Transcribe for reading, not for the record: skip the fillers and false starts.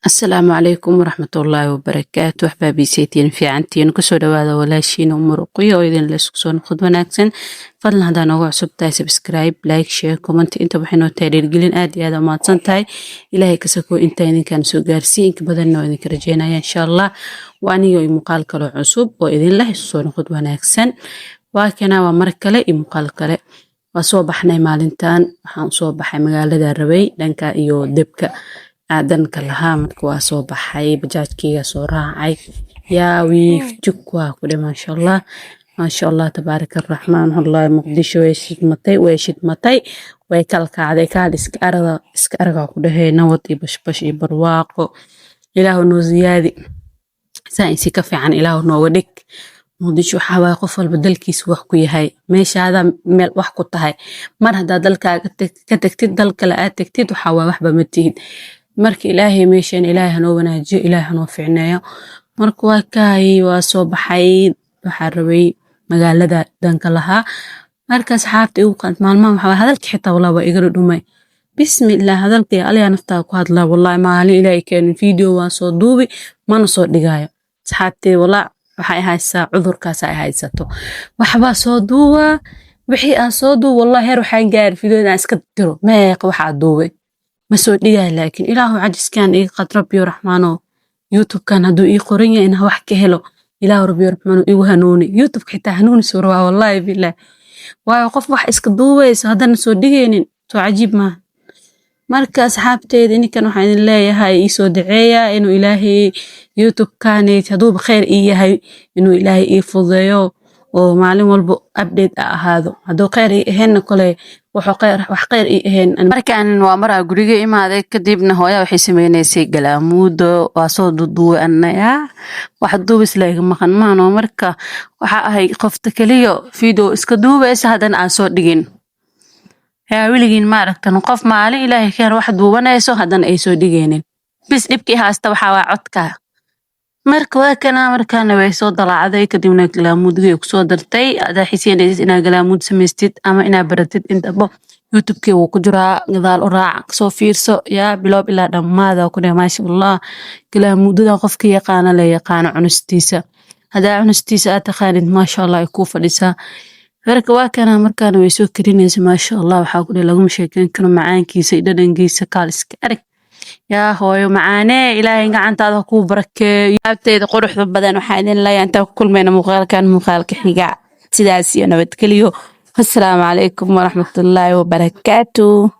السلام عليكم ورحمة الله وبركاته أحبابي سيتين في عنتين كسو دوادا walaashiin umuruqyo oo idin la isku soo noqod wanaagsan fadlan hadaa noogu cusub tahay subscribe like share comment inta waxay noo tahay dhiirgelin aad iyo aad u mahadsan tahay ilaahay ka sako inta idinkaan soo gaarsiin inka badan oo idinka rajeynaya insha Allah waa aniyo muuqaal kale cusub oo idin la isku soo noqod wanaagsan waa kana waa mar kale iyo muuqaal kale waa soo baxnay maalintan waxaan soo baxay magaalada Rabay dhanka iyo debka aadanka lahaa marka waa soo baxay bajaajkiga soo raacay yaa wiif jukwa ku dhima masha Allah tabaaraka rahmaan wallahi muqdisho way shidmatay way kalkacday kaal iska araga ku dhahay nabad iyo bashbash iyo barwaaqo ilaahu noo ziyaadi saayinsi ka fiican ilaahu nooga dhig muqdisho waxa waa qof walba dalkiisa wax ku yahay meeshaada meel wax ku tahay mar hadaa dalkaaga ka tagtid dalka la aad tagtid waxa waa waxba ma tihid marka ilaahay meeshan ilaahay noo wanaajiyo ilaahay noo fiicneeyo marka waa kaay waa soo baxay waxa rabay magaalada danka lahaa marka asxaabta igu qad maalmaha waxa hadalka xitaa walaa waa iga dhumay bismillaah hadalka aliya nafta ku hadla wallahi maalin ilaahay keen video waan soo duubi mana soo dhigayo asxaabtay walaa waxay haysaa cudurkaas ay haysato waxba soo duuba wixii aan soo duubo wallahi heer waxaan gaar video aan iska diro meeq waxa duubay ma soo dhigay laakiin ilaahu cajiskan ii qad rabbi raxmaano youtube kan haduu ii qoran yahay in wax ka helo ilaahu rabbi raxmaano igu hanuuni youtube xitaa hanuuni soo rawaa wallahi billah waayo qof wax iska duubayso hadana soo dhigeenin soo cajiib ma marka asxaabteeda ninkan waxaan idin leeyahay ii soo daceeya inuu ilaahay youtube kaanay haduu bixir ii yahay inuu ilaahay ii fudeeyo oo maalin walba update ahaado haduu khayr ii ahayn kale wax khayr ii ahayn markaan waa maraa guriga imaaday kadibna hooyo waxay sameeynaysaa galaamuudo waa soo duuduubay annaya wax duubis leeyahay maqan maano marka waxa ahay qofta kaliya video iska duubaysa hadana aan soo dhigin yaa wiligiin ma aragtan qof maalin ilaahay keen wax duubanayso hadana ay soo dhigeenin bis dhibkii haasta waxa waa codka marka waa kana markaana way soo dalaacday kadibna galaamuudga ku soo dartay adaa xiiseynaysid inaad galaamuud samaystid ama inaad baratid intaba youtube-kii wuu ku jiraa gadaal u raac soo fiirso yaa bilowb ilaa dhamaada ku dhahay maasha Allah galaamuudada qofkii yaqaan la yaqaan cunistiisa hadaa cunistiisa aad taqaanid maasha Allah ay ku fadhisaa marka waa kana markaana way soo karinaysaa maasha Allah waxa ku dhahay lagu sheekeyn karo macaankiisa iyo dhadhankiisa kaal iska arag yaa hooyo macaane ilaahay gacantaada ku barakeeyo yaabteeda quruxda badan waxa idin leeyahay inta ku kulmayna muuqaalka xiga sidaas iyo nabad geliyo assalaamu calaykum waraxmatullaahi wabarakaatuh